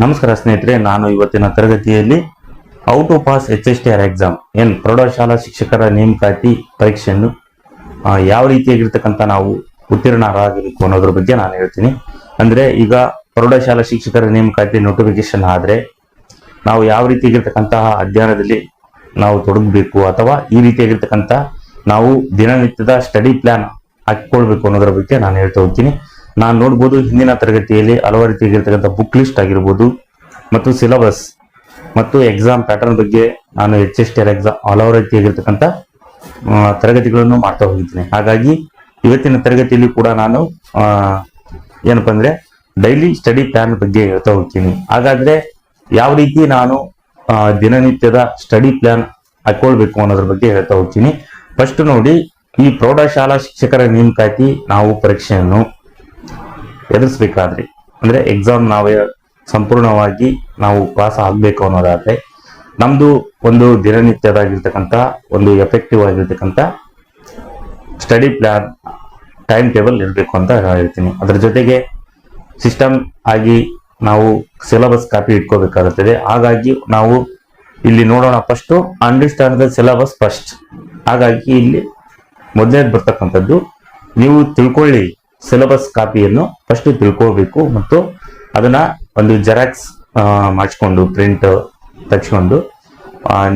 ನಮಸ್ಕಾರ ಸ್ನೇಹಿತರೆ, ನಾನು ಇವತ್ತಿನ ತರಗತಿಯಲ್ಲಿ how to pass HSTR exam ಪ್ರೌಢಶಾಲಾ ಶಿಕ್ಷಕರ ನೇಮಕಾತಿ ಪರೀಕ್ಷೆಯನ್ನು ಯಾವ ರೀತಿಯಾಗಿರ್ತಕ್ಕಂಥ ನಾವು ಉತ್ತೀರ್ಣರಾಗಬೇಕು ಅನ್ನೋದ್ರ ಬಗ್ಗೆ ನಾನು ಹೇಳ್ತೀನಿ. ಅಂದ್ರೆ ಈಗ ಪ್ರೌಢಶಾಲಾ ಶಿಕ್ಷಕರ ನೇಮಕಾತಿ ನೋಟಿಫಿಕೇಶನ್ ಆದ್ರೆ ನಾವು ಯಾವ ರೀತಿಯಾಗಿರ್ತಕ್ಕಂತಹ ಅಧ್ಯಯನದಲ್ಲಿ ನಾವು ತೊಡಗಬೇಕು ಅಥವಾ ಈ ರೀತಿಯಾಗಿರ್ತಕ್ಕಂಥ ನಾವು ದಿನನಿತ್ಯದ ಸ್ಟಡಿ ಪ್ಲಾನ್ ಹಾಕಿಕೊಳ್ಬೇಕು ಅನ್ನೋದ್ರ ಬಗ್ಗೆ ನಾನು ಹೇಳ್ತಾ ಹೋಗ್ತೀನಿ. ನಾನು ನೋಡ್ಬೋದು ಹಿಂದಿನ ತರಗತಿಯಲ್ಲಿ ಹಲವಾರು ರೀತಿಯಾಗಿರ್ತಕ್ಕಂಥ ಬುಕ್ ಲಿಸ್ಟ್ ಆಗಿರ್ಬೋದು ಮತ್ತು ಸಿಲೆಬಸ್ ಮತ್ತು ಎಕ್ಸಾಮ್ ಪ್ಯಾಟರ್ನ್ ಬಗ್ಗೆ ನಾನು HSTR ಎಕ್ಸಾಮ್ ಹಲವಾರು ರೀತಿಯಾಗಿರ್ತಕ್ಕಂಥ ತರಗತಿಗಳನ್ನು ಮಾಡ್ತಾ ಹೋಗಿದ್ದೀನಿ. ಹಾಗಾಗಿ ಇವತ್ತಿನ ತರಗತಿಯಲ್ಲಿ ಕೂಡ ನಾನು ಏನಪ್ಪಾ ಅಂದ್ರೆ ಡೈಲಿ ಸ್ಟಡಿ ಪ್ಲಾನ್ ಬಗ್ಗೆ ಹೇಳ್ತಾ ಹೋಗ್ತೀನಿ. ಹಾಗಾದ್ರೆ ಯಾವ ರೀತಿ ನಾನು ದಿನನಿತ್ಯದ ಸ್ಟಡಿ ಪ್ಲಾನ್ ಹಾಕೊಳ್ಬೇಕು ಅನ್ನೋದ್ರ ಬಗ್ಗೆ ಹೇಳ್ತಾ ಹೋಗ್ತೀನಿ. ಫಸ್ಟ್ ನೋಡಿ, ಈ ಪ್ರೌಢಶಾಲಾ ಶಿಕ್ಷಕರ ನೇಮಕಾತಿ ನಾವು ಪರೀಕ್ಷೆಯನ್ನು ಎದುರಿಸಬೇಕಾದ್ರೆ ಅಂದ್ರೆ ಎಕ್ಸಾಮ್ ನಾವೇ ಸಂಪೂರ್ಣವಾಗಿ ನಾವು ಪಾಸ್ ಆಗ್ಬೇಕು ಅನ್ನೋದಾದ್ರೆ ನಮ್ದು ಒಂದು ದಿನನಿತ್ಯದಾಗಿರ್ತಕ್ಕಂಥ ಒಂದು ಎಫೆಕ್ಟಿವ್ ಆಗಿರ್ತಕ್ಕಂಥ ಸ್ಟಡಿ ಪ್ಲಾನ್ ಟೈಮ್ ಟೇಬಲ್ ಇರಬೇಕು ಅಂತ ಹೇಳ್ತೀನಿ. ಅದ್ರ ಜೊತೆಗೆ ಸಿಸ್ಟಮ್ ಆಗಿ ನಾವು ಸಿಲೆಬಸ್ ಕಾಪಿ ಇಟ್ಕೋಬೇಕಾಗುತ್ತದೆ. ಹಾಗಾಗಿ ನಾವು ಇಲ್ಲಿ ನೋಡೋಣ, first understand the syllabus first. ಹಾಗಾಗಿ ಇಲ್ಲಿ ಮೊದಲನೇದು ಬರ್ತಕ್ಕಂಥದ್ದು ನೀವು ತಿಳ್ಕೊಳ್ಳಿ, ಸಿಲೆಬಸ್ ಕಾಪಿಯನ್ನು ಫಸ್ಟ್ ತಿಳ್ಕೊಳ್ಬೇಕು ಮತ್ತು ಅದನ್ನ ಒಂದು ಜೆರಾಕ್ಸ್ ಮಾಡಿಸ್ಕೊಂಡು ಪ್ರಿಂಟ್ ತೆಗೆಸ್ಕೊಂಡು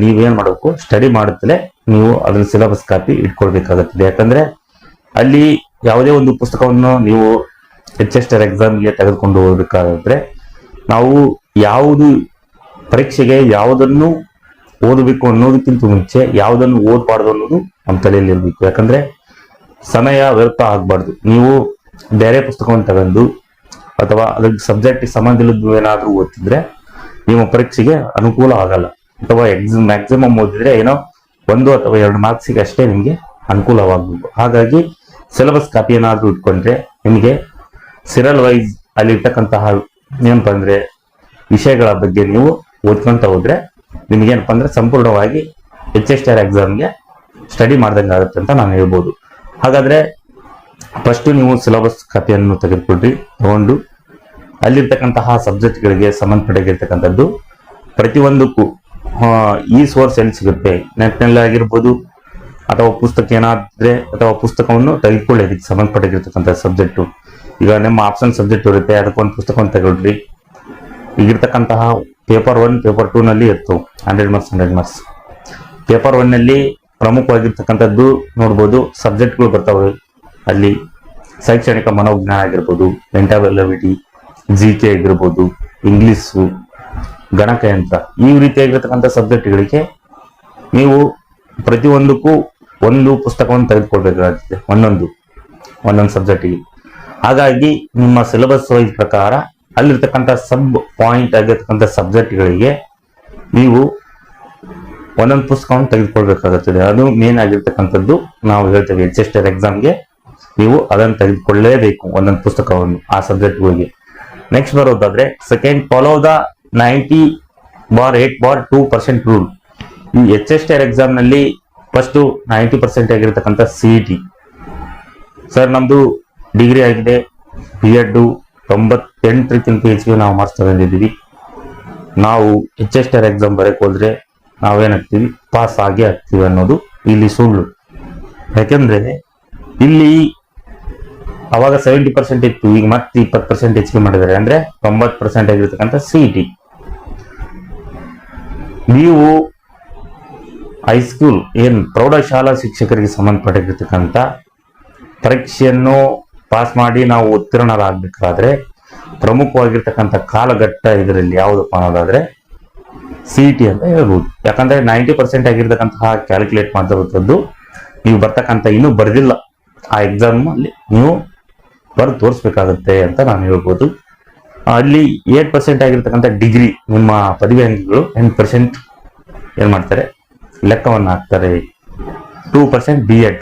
ನೀವೇನ್ ಮಾಡಬೇಕು, ಸ್ಟಡಿ ಮಾಡುತ್ತಲೇ ನೀವು ಅದನ್ನ ಸಿಲೆಬಸ್ ಕಾಪಿ ಇಟ್ಕೊಳ್ಬೇಕಾಗುತ್ತದೆ. ಯಾಕಂದ್ರೆ ಅಲ್ಲಿ ಯಾವುದೇ ಒಂದು ಪುಸ್ತಕವನ್ನು ನೀವು HSTR ಎಕ್ಸಾಮ್ಗೆ ತೆಗೆದುಕೊಂಡು ಹೋಗ್ಬೇಕಾದ್ರೆ ನಾವು ಯಾವುದು ಪರೀಕ್ಷೆಗೆ ಯಾವುದನ್ನು ಓದಬೇಕು ಅನ್ನೋದಕ್ಕಿಂತ ಮುಂಚೆ ಯಾವುದನ್ನು ಓದಬಾರ್ದು ಅನ್ನೋದು ನಮ್ಮ ತಲೆಯಲ್ಲಿ ಇರಬೇಕು. ಯಾಕಂದ್ರೆ ಸಮಯ ವ್ಯರ್ಥ ಆಗ್ಬಾರ್ದು. ನೀವು ಬೇರೆ ಪುಸ್ತಕವನ್ನು ತಗೊಂಡು ಅಥವಾ ಅದಕ್ಕೆ ಸಬ್ಜೆಕ್ಟ್ ಸಂಬಂಧ ಇಲ್ಲದ್ದು ಏನಾದ್ರೂ ಓದ್ತಿದ್ರೆ ನಿಮ್ಮ ಪರೀಕ್ಷೆಗೆ ಅನುಕೂಲ ಆಗಲ್ಲ. ಅಥವಾ ಮ್ಯಾಕ್ಸಿಮಮ್ ಓದಿದ್ರೆ ಏನೋ 1 ಅಥವಾ 2 ಮಾರ್ಕ್ಸಿಗೆ ಅಷ್ಟೇ ನಿಮಗೆ ಅನುಕೂಲವಾಗಬೇಕು. ಹಾಗಾಗಿ ಸಿಲೆಬಸ್ ಕಾಪಿ ಏನಾದ್ರೂ ಇಟ್ಕೊಂಡ್ರೆ ನಿಮಗೆ ಸಿರಲ್ ವೈಸ್ ಅಲ್ಲಿ ಇರ್ತಕ್ಕಂತಹ ಏನಪ್ಪಾ ಅಂದ್ರೆ ವಿಷಯಗಳ ಬಗ್ಗೆ ನೀವು ಓದ್ಕೊಂತ ಹೋದ್ರೆ ನಿಮಗೇನಪ್ಪಾ ಅಂದ್ರೆ ಸಂಪೂರ್ಣವಾಗಿ HSTR ಎಕ್ಸಾಮ್ಗೆ ಸ್ಟಡಿ ಮಾಡ್ದಂಗೆ ಆಗುತ್ತೆ ಅಂತ ನಾನು ಹೇಳ್ಬೋದು. ಹಾಗಾದ್ರೆ ಫಸ್ಟ್ ನೀವು ಸಿಲೆಬಸ್ ಕಾಪಿಯನ್ನು ತಗೊಂಡು ಅಲ್ಲಿರ್ತಕ್ಕಂತಹ ಸಬ್ಜೆಕ್ಟ್ಗಳಿಗೆ ಸಂಬಂಧಪಟ್ಟಿರ್ತಕ್ಕಂಥದ್ದು ಪ್ರತಿಯೊಂದಕ್ಕೂ ಈ ಸೋರ್ಸ್ ಎಲ್ಲಿ ಸಿಗುತ್ತೆ, ನೆಟ್ನಲ್ಲಿ ಆಗಿರ್ಬೋದು ಅಥವಾ ಪುಸ್ತಕ ಏನಾದ್ರೆ ಅಥವಾ ಪುಸ್ತಕವನ್ನು ತೆಗೆದುಕೊಳ್ಳಿ ಅದಕ್ಕೆ ಸಂಬಂಧಪಟ್ಟಿರ್ತಕ್ಕಂಥ ಸಬ್ಜೆಕ್ಟು. ಈಗ ನಿಮ್ಮ ಆಪ್ಷನ್ ಸಬ್ಜೆಕ್ಟ್ ಇರುತ್ತೆ, ಅದಕ್ಕೊಂದು ಪುಸ್ತಕವನ್ನು ತಗೊಳ್ರಿ. ಈಗಿರ್ತಕ್ಕಂತಹ ಪೇಪರ್ 1 ಪೇಪರ್ 2 ನಲ್ಲಿ ಇತ್ತು 100 ಮಾರ್ಕ್ಸ್. ಪೇಪರ್ 1 ನಲ್ಲಿ ಪ್ರಮುಖವಾಗಿರ್ತಕ್ಕಂಥದ್ದು ನೋಡ್ಬೋದು, ಸಬ್ಜೆಕ್ಟ್ಗಳು ಬರ್ತಾವೆ. ಅಲ್ಲಿ ಶೈಕ್ಷಣಿಕ ಮನೋಜ್ಞಾನ ಆಗಿರ್ಬೋದು, ಮೆಂಟಾಬಿಲಿಟಿ, GK ಆಗಿರ್ಬೋದು, ಇಂಗ್ಲಿಷು, ಗಣಕಯಂತ್ರ, ಈ ರೀತಿಯಾಗಿರ್ತಕ್ಕಂಥ ಸಬ್ಜೆಕ್ಟ್ಗಳಿಗೆ ನೀವು ಪ್ರತಿಯೊಂದಕ್ಕೂ ಒಂದು ಪುಸ್ತಕವನ್ನು ತೆಗೆದುಕೊಳ್ಬೇಕಾಗುತ್ತೆ ಒಂದೊಂದು ಸಬ್ಜೆಕ್ಟಿಗೆ. ಹಾಗಾಗಿ ನಿಮ್ಮ ಸಿಲೆಬಸ್ ವೈಸ್ ಪ್ರಕಾರ ಅಲ್ಲಿರ್ತಕ್ಕಂಥ ಸಬ್ ಪಾಯಿಂಟ್ ಆಗಿರ್ತಕ್ಕಂಥ ಸಬ್ಜೆಕ್ಟ್ಗಳಿಗೆ ನೀವು ಒಂದೊಂದು ಪುಸ್ತಕವನ್ನು ತೆಗೆದುಕೊಳ್ಬೇಕಾಗುತ್ತದೆ. ಅದು ಮೇನ್ ಆಗಿರ್ತಕ್ಕಂಥದ್ದು ನಾವು ಹೇಳ್ತೇವೆ HSTR ಎಕ್ಸಾಮ್ಗೆ ನೀವು ಅದನ್ನು ತೆಗೆದುಕೊಳ್ಳಲೇಬೇಕು, ಒಂದೊಂದು ಪುಸ್ತಕವನ್ನು ಆ ಸಬ್ಜೆಕ್ಟ್ಗಳಿಗೆ. ನೆಕ್ಸ್ಟ್ ಬರೋದಾದ್ರೆ ಸೆಕೆಂಡ್, ಫಾಲೋ ದ 90/8/2% ರೂಲ್. ಈ HSTR ಎಕ್ಸಾಮ್ ನಲ್ಲಿ ಫಸ್ಟ್ 90% ಆಗಿರ್ತಕ್ಕಂಥ CET. ಸರ್ ನಮ್ದು ಡಿಗ್ರಿ ಆಗಿದೆ, B.Ed 98ಕ್ಕಿಂತ ಹೆಚ್ಚಿಗೆ ನಾವು ಮಾರ್ಕ್ಸ್ ತಗೊಂಡಿದ್ದೀವಿ, ನಾವು HSTR ಎಕ್ಸಾಮ್ ಬರಕ್ ಹೋದ್ರೆ ನಾವೇನಾಗ್ತೀವಿ, ಪಾಸ್ ಆಗೇ ಆಗ್ತೀವಿ ಅನ್ನೋದು ಇಲ್ಲಿ ಸುಳ್ಳು. ಯಾಕೆಂದ್ರೆ ಇಲ್ಲಿ ಅವಾಗ 70% ಇತ್ತು, ಈಗ ಮತ್ತೆ 20% ಹೆಚ್ಚಿಗೆ ಮಾಡಿದ್ದಾರೆ. ಅಂದ್ರೆ 90% ಆಗಿರ್ತಕ್ಕಂಥ CET. ನೀವು ಹೈಸ್ಕೂಲ್ ಪ್ರೌಢಶಾಲಾ ಶಿಕ್ಷಕರಿಗೆ ಸಂಬಂಧಪಟ್ಟಿರ್ತಕ್ಕಂಥ ಪರೀಕ್ಷೆಯನ್ನು ಪಾಸ್ ಮಾಡಿ ನಾವು ಉತ್ತೀರ್ಣರಾಗಬೇಕಾದ್ರೆ ಪ್ರಮುಖವಾಗಿರ್ತಕ್ಕಂಥ ಕಾಲಘಟ್ಟ ಇದರಲ್ಲಿ ಯಾವುದಪ್ಪ ಅನ್ನೋದಾದ್ರೆ CET ಅಂತ ಹೇಳ್ಬೋದು. ಯಾಕಂದ್ರೆ 90% ಆಗಿರ್ತಕ್ಕಂತಹ ಕ್ಯಾಲ್ಕುಲೇಟ್ ಮಾಡಿರುವಂಥದ್ದು ನೀವು ಬರ್ತಕ್ಕಂಥ ಇನ್ನೂ ಬರೆದಿಲ್ಲ ಆ ಎಕ್ಸಾಮ್ ಅಲ್ಲಿ ನೀವು ಬರೆದು ತೋರಿಸ್ಬೇಕಾಗತ್ತೆ ಅಂತ ನಾನು ಹೇಳ್ಬೋದು. ಅಲ್ಲಿ 8% ಆಗಿರ್ತಕ್ಕಂಥ ಡಿಗ್ರಿ ನಿಮ್ಮ ಪದವಿ ಅಂಕಗಳು 8% ಏನ್ ಮಾಡ್ತಾರೆ, ಲೆಕ್ಕವನ್ನು ಹಾಕ್ತಾರೆ. 2% B.Ed,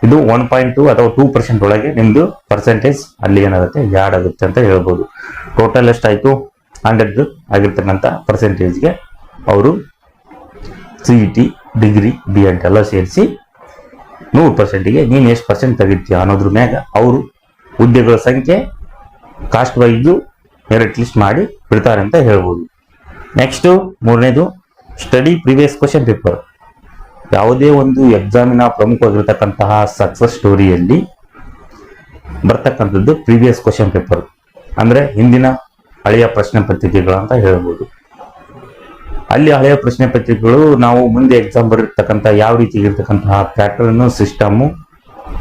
ಇದು 1.2 ಅಥವಾ 2% ಒಳಗೆ ನಿಮ್ದು ಪರ್ಸೆಂಟೇಜ್ ಅಲ್ಲಿ ಏನಾಗುತ್ತೆ ಆ್ಯಡ್ ಆಗುತ್ತೆ ಅಂತ ಹೇಳ್ಬೋದು. ಟೋಟಲ್ ಎಷ್ಟಾಯ್ತು, 100 ಆಗಿರ್ತಕ್ಕಂಥ ಪರ್ಸೆಂಟೇಜ್ಗೆ ಅವರು CET, ಡಿಗ್ರಿ, B.Ed ಎಲ್ಲ ಸೇರಿಸಿ 100%ಗೆ ನೀನು ಎಷ್ಟು ಪರ್ಸೆಂಟ್ ತೆಗಿತೀಯ ಅನ್ನೋದ್ರ ಮ್ಯಾಗ ಅವರು ಹುದ್ದೆಗಳ ಸಂಖ್ಯೆ ಕಾಸ್ಟ್ ವೈಸು ಮೆರಿಟ್ ಲಿಸ್ಟ್ ಮಾಡಿ ಬಿಡ್ತಾರೆ ಅಂತ ಹೇಳ್ಬೋದು. ನೆಕ್ಸ್ಟ್ ಮೂರನೇದು ಸ್ಟಡಿ ಪ್ರಿವಿಯಸ್ ಕ್ವಶನ್ ಪೇಪರ್. ಯಾವುದೇ ಒಂದು ಎಕ್ಸಾಮಿನ ಪ್ರಮುಖವಾಗಿರ್ತಕ್ಕಂತಹ ಸಕ್ಸಸ್ ಸ್ಟೋರಿಯಲ್ಲಿ ಬರ್ತಕ್ಕಂಥದ್ದು ಪ್ರೀವಿಯಸ್ ಕ್ವಶನ್ ಪೇಪರ್, ಅಂದ್ರೆ ಹಿಂದಿನ ಹಳೆಯ ಪ್ರಶ್ನೆ ಪತ್ರಿಕೆಗಳು ಅಂತ ಹೇಳ್ಬೋದು. ಅಲ್ಲಿ ಹಳೆಯ ಪ್ರಶ್ನೆ ಪತ್ರಿಕೆಗಳು ನಾವು ಮುಂದೆ ಎಕ್ಸಾಮ್ ಬರೀರ್ತಕ್ಕಂಥ ಯಾವ ರೀತಿ ಇರ್ತಕ್ಕಂತಹ ಪ್ಯಾಟರ್ನ್, ಸಿಸ್ಟಮ್,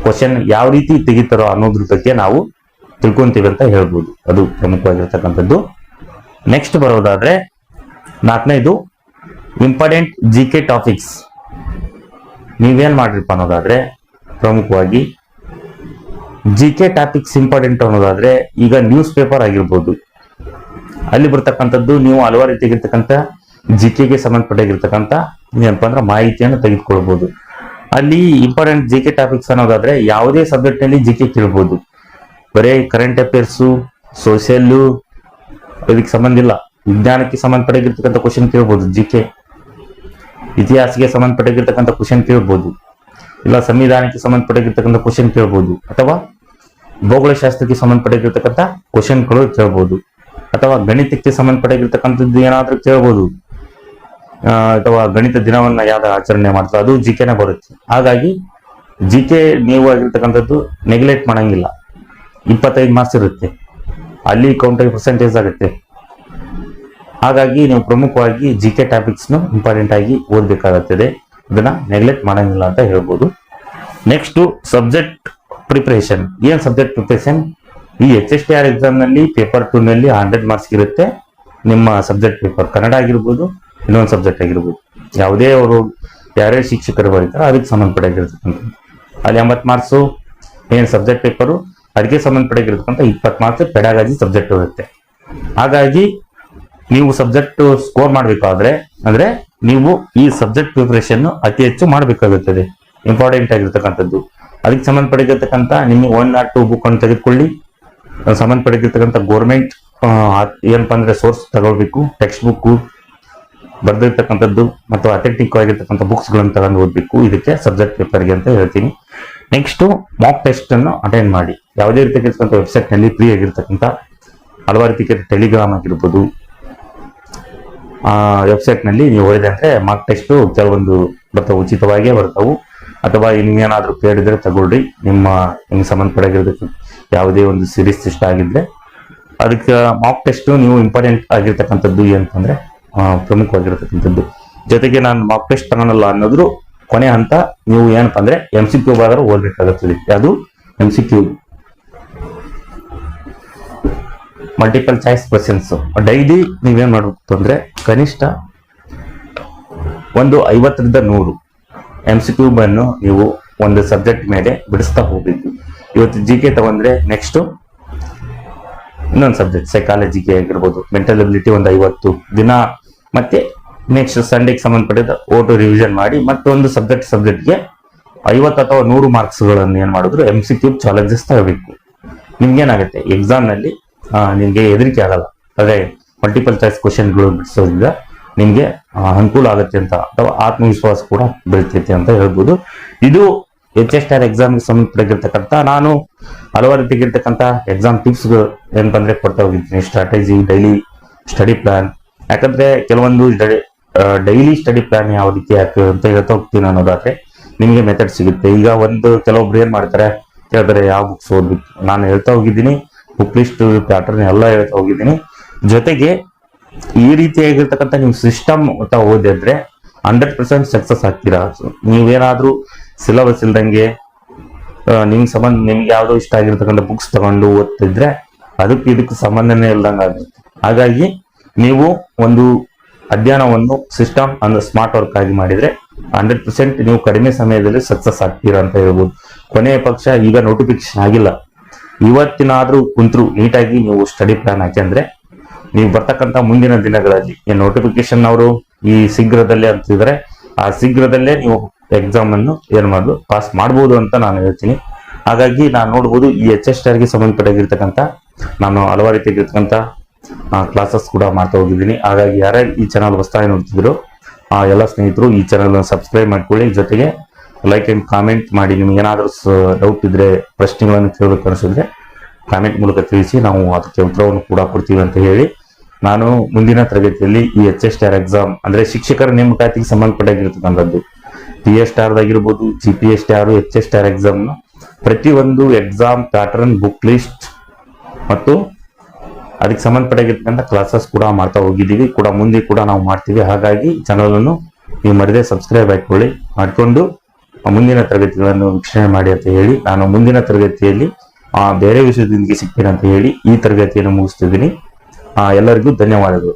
ಕ್ವಶನ್ ಯಾವ ರೀತಿ ತೆಗಿತಾರೋ ಅನ್ನೋದ್ರ ಬಗ್ಗೆ ನಾವು ತಿಳ್ಕೊಂತೀವಿ ಅಂತ ಹೇಳ್ಬೋದು. ಅದು ಪ್ರಮುಖವಾಗಿರ್ತಕ್ಕಂಥದ್ದು. ನೆಕ್ಸ್ಟ್ ಬರೋದಾದ್ರೆ ನಾಲ್ಕನೇದು ಇಂಪಾರ್ಟೆಂಟ್ GK ಟಾಪಿಕ್ಸ್. ನೀವೇನ್ ಮಾಡ್ರಿಪ್ಪ ಅನ್ನೋದಾದ್ರೆ ಪ್ರಮುಖವಾಗಿ GK ಟಾಪಿಕ್ಸ್ ಇಂಪಾರ್ಟೆಂಟ್ ಅನ್ನೋದಾದ್ರೆ ಈಗ ನ್ಯೂಸ್ ಪೇಪರ್ ಆಗಿರ್ಬೋದು, ಅಲ್ಲಿ ಬರ್ತಕ್ಕಂಥದ್ದು ನೀವು ಹಲವಾರು ರೀತಿಯಾಗಿರ್ತಕ್ಕಂಥ GKಗೆ ಸಂಬಂಧಪಟ್ಟಾಗಿರ್ತಕ್ಕಂಥ ಏನಪ್ಪಾ ಅಂದ್ರೆ ಮಾಹಿತಿಯನ್ನು ತೆಗೆದುಕೊಳ್ಬಹುದು. ಅಲ್ಲಿ ಇಂಪಾರ್ಟೆಂಟ್ GK ಟಾಪಿಕ್ಸ್ ಅನ್ನೋದಾದ್ರೆ ಯಾವುದೇ ಸಬ್ಜೆಕ್ಟ್ ನಲ್ಲಿ GK ಕೇಳ್ಬೋದು. ಬರೀ ಕರೆಂಟ್ ಅಫೇರ್ಸು, ಸೋಷಿಯಲ್, ಇದಕ್ಕೆ ಸಂಬಂಧ ಇಲ್ಲ, ವಿಜ್ಞಾನಕ್ಕೆ ಸಂಬಂಧಪಟ್ಟಾಗಿರ್ತಕ್ಕಂಥ ಕ್ವಶನ್ ಕೇಳ್ಬೋದು. GK ಇತಿಹಾಸಕ್ಕೆ ಸಂಬಂಧಪಟ್ಟಾಗಿರ್ತಕ್ಕಂಥ ಕ್ವಶನ್ ಕೇಳ್ಬೋದು, ಇಲ್ಲ ಸಂವಿಧಾನಕ್ಕೆ ಸಂಬಂಧಪಟ್ಟಾಗಿರ್ತಕ್ಕಂಥ ಕ್ವಶನ್ ಕೇಳ್ಬೋದು, ಅಥವಾ ಭೌಗೋಳಶಾಸ್ತ್ರಕ್ಕೆ ಸಂಬಂಧಪಟ್ಟಾಗಿರ್ತಕ್ಕಂಥ ಕ್ವಶನ್ಗಳು ಕೇಳ್ಬೋದು, ಅಥವಾ ಗಣಿತಕ್ಕೆ ಸಂಬಂಧಪಟ್ಟಾಗಿರ್ತಕ್ಕಂಥದ್ದು ಏನಾದ್ರೂ ಕೇಳ್ಬೋದು, ಅಥವಾ ಗಣಿತ ದಿನವನ್ನ ಯಾವ್ದು ಆಚರಣೆ ಮಾಡ್ತಾರೆ ಅದು GKನೇ ಬರುತ್ತೆ. ಹಾಗಾಗಿ GK ನೀವು ಆಗಿರ್ತಕ್ಕಂಥದ್ದು ನೆಗ್ಲೆಕ್ಟ್ ಮಾಡಂಗಿಲ್ಲ. 25 ಮಾರ್ಕ್ಸ್ ಇರುತ್ತೆ, ಅಲ್ಲಿ ಕೌಂಟಿಂಗ್ ಪರ್ಸೆಂಟೇಜ್ ಆಗುತ್ತೆ. ಹಾಗಾಗಿ ನೀವು ಪ್ರಮುಖವಾಗಿ GK ಟಾಪಿಕ್ಸ್ ಇಂಪಾರ್ಟೆಂಟ್ ಆಗಿ ಓದಬೇಕಾಗುತ್ತದೆ, ಇದನ್ನ ನೆಗ್ಲೆಕ್ಟ್ ಮಾಡಂಗಿಲ್ಲ ಅಂತ ಹೇಳ್ಬೋದು. Next subject preparation. ಏನ್ ಸಬ್ಜೆಕ್ಟ್ ಪ್ರಿಪರೇಷನ್? ಈ HSTR ಎಕ್ಸಾಮ್ ನಲ್ಲಿ ಪೇಪರ್ 2 ನಲ್ಲಿ 100 ಮಾರ್ಕ್ಸ್ ಇರುತ್ತೆ. ನಿಮ್ಮ ಸಬ್ಜೆಕ್ಟ್ ಪೇಪರ್ ಕನ್ನಡ ಆಗಿರ್ಬೋದು, ಇನ್ನೊಂದು ಸಬ್ಜೆಕ್ಟ್ ಆಗಿರ್ಬೋದು, ಯಾವುದೇ ಅವರು ಯಾರ್ಯಾರು ಶಿಕ್ಷಕರು ಬರೀತಾರೆ ಅದಕ್ಕೆ ಸಂಬಂಧಪಟ್ಟಾಗಿರ್ತಕ್ಕಂಥ ಅಲ್ಲಿ 80 ಮಾರ್ಕ್ಸ್ ಏನ್ ಸಬ್ಜೆಕ್ಟ್ ಪೇಪರು, ಅದಕ್ಕೆ ಸಂಬಂಧಪಟ್ಟಾಗಿರ್ತಕ್ಕಂಥ 20 ಮಾರ್ಕ್ಸ್ ಪೆಡಾಗಜಿ ಸಬ್ಜೆಕ್ಟ್ ಇರುತ್ತೆ. ಹಾಗಾಗಿ ನೀವು ಸಬ್ಜೆಕ್ಟ್ ಸ್ಕೋರ್ ಮಾಡ್ಬೇಕಾದ್ರೆ ಅಂದ್ರೆ ನೀವು ಈ ಸಬ್ಜೆಕ್ಟ್ ಪ್ರಿಪರೇಷನ್ ಅತಿ ಹೆಚ್ಚು ಮಾಡಬೇಕಾಗುತ್ತದೆ, ಇಂಪಾರ್ಟೆಂಟ್ ಆಗಿರ್ತಕ್ಕಂಥದ್ದು. ಅದಕ್ಕೆ ಸಂಬಂಧಪಟ್ಟಿರ್ತಕ್ಕಂಥ ನಿಮಗೆ 1 or 2 ಬುಕ್ ಅನ್ನು ತೆಗೆದುಕೊಳ್ಳಿ. ಸಂಬಂಧಪಟ್ಟಿರ್ತಕ್ಕಂಥ ಗೋರ್ಮೆಂಟ್ ಏನಪ್ಪಾ ಅಂದ್ರೆ ಸೋರ್ಸ್ ತಗೊಳ್ಬೇಕು, ಟೆಕ್ಸ್ಟ್ ಬುಕ್ ಬರ್ದಿರ್ತಕ್ಕಂಥದ್ದು ಮತ್ತು ಅಥೆಂಟಿಕ್ ಆಗಿರ್ತಕ್ಕಂಥ ಬುಕ್ಸ್ ಗಳನ್ನು ತಗೊಂಡು ಓದಬೇಕು. ಇದಕ್ಕೆ ಸಬ್ಜೆಕ್ಟ್ ಪೇಪರ್ಗೆ ಅಂತ ಹೇಳ್ತೀನಿ. ನೆಕ್ಸ್ಟ್ ಮಾಕ್ ಟೆಸ್ಟ್ ಅನ್ನು ಅಟೆಂಡ್ ಮಾಡಿ. ಯಾವುದೇ ರೀತಿಯಾಗಿರ್ತಕ್ಕಂಥ ವೆಬ್ಸೈಟ್ ನಲ್ಲಿ ಫ್ರೀ ಆಗಿರ್ತಕ್ಕಂಥ ಹಲವಾರು ರೀತಿಯ ಟೆಲಿಗ್ರಾಮ್ ಆಗಿರ್ಬೋದು ವೆಬ್ಸೈಟ್ ನಲ್ಲಿ ನೀವು ಹೋಗಿದೆ ಅಂದ್ರೆ ಮಾಕ್ ಟೆಸ್ಟ್ ಕೆಲವೊಂದು ಬರ್ತಾವೆ, ಉಚಿತವಾಗಿಯೇ ಬರ್ತಾವು, ಅಥವಾ ಇನ್ನೇನಾದ್ರೂ ಪೇಡ್ ಇದ್ರೆ ತಗೊಳ್ರಿ. ನಿಮ್ಗೆ ಸಂಬಂಧಪಟ್ಟಾಗಿರೋದಕ್ಕೆ ಯಾವುದೇ ಒಂದು ಸೀರೀಸ್ ಇಷ್ಟ ಆಗಿದ್ರೆ ಅದಕ್ಕೆ ಮಾಕ್ ಟೆಸ್ಟ್ ನೀವು ಇಂಪಾರ್ಟೆಂಟ್ ಆಗಿರ್ತಕ್ಕಂಥದ್ದು ಏನಂತಂದ್ರೆ ಪ್ರಮುಖವಾಗಿರ್ತಕ್ಕಂಥದ್ದು. ಜೊತೆಗೆ ನಾನು ಮಾಕ್ ಟೆಸ್ಟ್ ತಗೊಳಲ್ಲ ಅನ್ನೋದ್ರು ಕೊನೆ ಹಂತ ನೀವು ಏನಪ್ಪ ಅಂದ್ರೆ MCQ ಆದ್ರೂ ಓದ್ಬೇಕಾಗುತ್ತದೆ. ಅದು MCQ multiple choice questions. Daily ನೀವೇನ್ ಮಾಡ್ಬೇಕು ಅಂದ್ರೆ ಕನಿಷ್ಠ ಒಂದು 50ರಿಂದ 100 MCQ ಅನ್ನು ನೀವು ಒಂದು ಸಬ್ಜೆಕ್ಟ್ ಮೇಲೆ ಬಿಡಿಸ್ತಾ ಹೋಗ್ಬೇಕು. ಇವತ್ತು GK ತಗೊಂಡ್ರೆ ನೆಕ್ಸ್ಟ್ ಇನ್ನೊಂದು ಸಬ್ಜೆಕ್ಟ್ ಸೈಕಾಲಜಿಗೆ ಆಗಿರ್ಬೋದು, ಮೆಂಟಲ್ ಎಬಿಲಿಟಿ ಒಂದು 50 ದಿನ, ಮತ್ತೆ ನೆಕ್ಸ್ಟ್ ಸಂಡೇಗೆ ಸಂಬಂಧಪಟ್ಟಿದ್ದ ಓಟು ರಿವಿಷನ್ ಮಾಡಿ ಮತ್ತೊಂದು ಸಬ್ಜೆಕ್ಟ್ಗೆ 50 ಅಥವಾ 100 ಮಾರ್ಕ್ಸ್ ಗಳನ್ನು ಏನ್ ಮಾಡಿದ್ರು MCQ ಚಾಲೆಂಜಸ್ ತಗೋಬೇಕು. ನಿಮ್ಗೇನಾಗುತ್ತೆ ಎಕ್ಸಾಮ್ ನಲ್ಲಿ ನಿಮ್ಗೆ ಹೆದರಿಕೆ ಆಗಲ್ಲ. ಅದೇ ಮಲ್ಟಿಪಲ್ ಚಾಯ್ಸ್ ಕ್ವಶನ್ಗಳು ಬಿಡಿಸೋದ್ರಿಂದ ನಿಮ್ಗೆ ಅನುಕೂಲ ಆಗುತ್ತೆ ಅಂತ, ಅಥವಾ ಆತ್ಮವಿಶ್ವಾಸ ಕೂಡ ಬೆಳಿತೈತೆ ಅಂತ ಹೇಳ್ಬೋದು. ಇದು HSTR ಎಕ್ಸಾಮ್ಗೆ ಸಂಬಂಧಪಟ್ಟಿರ್ತಕ್ಕಂಥ ನಾನು ಹಲವಾರು ರೀತಿಯಾಗಿರ್ತಕ್ಕಂಥ ಎಕ್ಸಾಮ್ ಟಿಪ್ಸ್ ಏನಂತಂದ್ರೆ ಕೊಡ್ತಾ ಹೋಗಿದ್ದೀನಿ. Strategy, daily study plan. ಯಾಕಂದ್ರೆ ಕೆಲವೊಂದು ಡೈಲಿ ಸ್ಟಡಿ ಪ್ಲಾನ್ ಯಾವ ರೀತಿ ಆಗ್ತದೆ ಅಂತ ಹೇಳ್ತಾ ಹೋಗ್ತೀನಿ ಅನ್ನೋದಾದ್ರೆ ನಿಮಗೆ ಮೆಥಡ್ ಸಿಗುತ್ತೆ. ಈಗ ಕೆಲವೊಬ್ರು ಏನ್ ಮಾಡ್ತಾರೆ ಹೇಳ್ತಾರೆ ಯಾವ ಬುಕ್ಸ್ ಓದ್ಬೇಕು. ನಾನು ಹೇಳ್ತಾ ಹೋಗಿದ್ದೀನಿ, ಬುಕ್ ಲಿಸ್ಟ್ ಪ್ಯಾಟರ್ನ್ ಎಲ್ಲ ಹೇಳ್ತಾ ಹೋಗಿದ್ದೀನಿ. ಜೊತೆಗೆ ಈ ರೀತಿಯಾಗಿರ್ತಕ್ಕಂಥ ನೀವು ಸಿಸ್ಟಮ್ ಅಂತ ಓದಿದ್ರೆ 100% ಸಕ್ಸಸ್ ಆಗ್ತೀರಾ. ನೀವೇನಾದ್ರೂ ಸಿಲೆಬಸ್ ಇಲ್ದಂಗೆ ನಿಮ್ಗೆ ಯಾವ್ದೋ ಇಷ್ಟ ಆಗಿರ್ತಕ್ಕಂಥ ಬುಕ್ಸ್ ತಗೊಂಡು ಓದ್ತಿದ್ರೆ ಇದಕ್ಕೆ ಸಂಬಂಧನೇ ಇಲ್ದಂಗೆ ಆಗುತ್ತೆ. ಹಾಗಾಗಿ ನೀವು ಒಂದು ಅಧ್ಯಯನವನ್ನು ಸಿಸ್ಟಮ್ ಅಂದ್ರೆ ಸ್ಮಾರ್ಟ್ ವರ್ಕ್ ಆಗಿ ಮಾಡಿದ್ರೆ 100% ನೀವು ಕಡಿಮೆ ಸಮಯದಲ್ಲಿ ಸಕ್ಸಸ್ ಆಗ್ತೀರಾ ಅಂತ ಹೇಳ್ಬೋದು. ಕೊನೆಯ ಪಕ್ಷ ಈಗ ನೋಟಿಫಿಕೇಶನ್ ಆಗಿಲ್ಲ, ಇವತ್ತಿನಾದ್ರೂ ಕುಂತ್ರು ನೀಟಾಗಿ ನೀವು ಸ್ಟಡಿ ಪ್ಲಾನ್ ಹಾಕಂದ್ರೆ ನೀವು ಬರ್ತಕ್ಕಂಥ ಮುಂದಿನ ದಿನಗಳಲ್ಲಿ ನೋಟಿಫಿಕೇಶನ್ ಅವರು ಈ ಶೀಘ್ರದಲ್ಲೇ ಅಂತಿದ್ರೆ ಆ ಶೀಘ್ರದಲ್ಲೇ ನೀವು ಎಕ್ಸಾಮ್ ಅನ್ನು ಏನ್ ಮಾಡುದು ಪಾಸ್ ಮಾಡಬಹುದು ಅಂತ ನಾನು ಹೇಳ್ತೀನಿ. ಹಾಗಾಗಿ ನಾನು ನೋಡ್ಬೋದು ಈ HSTR ಗೆ ಸಂಬಂಧಪಟ್ಟಿರ್ತಕ್ಕಂಥ ನಾನು ಹಲವಾರು ರೀತಿಯಾಗಿರ್ತಕ್ಕಂಥ ಕ್ಲಾಸಸ್ ಕೂಡ ಮಾಡ್ತಾ ಹೋಗಿದ್ದೀನಿ. ಹಾಗಾಗಿ ಯಾರ್ಯಾರು ಈ ಚಾನಲ್ ಹೊಸದಾಗಿ ನೋಡ್ತಿದ್ರು ಎಲ್ಲ ಸ್ನೇಹಿತರು ಈ ಚಾನಲ್ ಸಬ್ಸ್ಕ್ರೈಬ್ ಮಾಡ್ಕೊಳ್ಳಿ. ಜೊತೆಗೆ ಲೈಕ್ ಅಂಡ್ ಕಾಮೆಂಟ್ ಮಾಡಿ. ನಿಮ್ಗೆ ಏನಾದ್ರೂ ಡೌಟ್ ಇದ್ರೆ ಪ್ರಶ್ನೆಗಳನ್ನು ಕೇಳಬೇಕು ಅನಿಸಿದ್ರೆ ಕಾಮೆಂಟ್ ಮೂಲಕ ತಿಳಿಸಿ, ನಾವು ಅದಕ್ಕೆ ಉತ್ತರವನ್ನು ಕೂಡ ಕೊಡ್ತೀವಿ ಅಂತ ಹೇಳಿ ನಾನು ಮುಂದಿನ ತರಗತಿಯಲ್ಲಿ ಈ HSTR ಎಕ್ಸಾಮ್ ಅಂದ್ರೆ ಶಿಕ್ಷಕರ ನೇಮಕಾತಿಗೆ ಸಂಬಂಧಪಟ್ಟಾಗಿರ್ತಕ್ಕಂಥದ್ದು PSTR ಆಗಿರ್ಬೋದು, GPSTR, HSTR ಎಕ್ಸಾಮ್ ಪ್ರತಿಯೊಂದು ಎಕ್ಸಾಮ್ ಪ್ಯಾಟರ್ನ್, ಬುಕ್ ಲಿಸ್ಟ್ ಮತ್ತು ಅದಕ್ಕೆ ಸಂಬಂಧಪಟ್ಟಾಗಿರ್ತಕ್ಕಂಥ ಕ್ಲಾಸಸ್ ಕೂಡ ಮಾಡ್ತಾ ಹೋಗಿದ್ದೀವಿ, ಕೂಡ ಮುಂದೆ ಕೂಡ ನಾವು ಮಾಡ್ತೀವಿ. ಹಾಗಾಗಿ ಚಾನಲ್ ಅನ್ನು ನೀವು ಮರದೇ ಸಬ್ಸ್ಕ್ರೈಬ್ ಮಾಡಿಕೊಂಡು ಮುಂದಿನ ತರಗತಿಗಳನ್ನು ವೀಕ್ಷಣೆ ಮಾಡಿ ಅಂತ ಹೇಳಿ, ನಾನು ಮುಂದಿನ ತರಗತಿಯಲ್ಲಿ ಬೇರೆ ವಿಷಯದೊಂದಿಗೆ ಸಿಗ್ತೀನಿ ಅಂತ ಹೇಳಿ ಈ ತರಗತಿಯನ್ನು ಮುಗಿಸ್ತಿದ್ದೀನಿ. ಎಲ್ಲರಿಗೂ ಧನ್ಯವಾದಗಳು.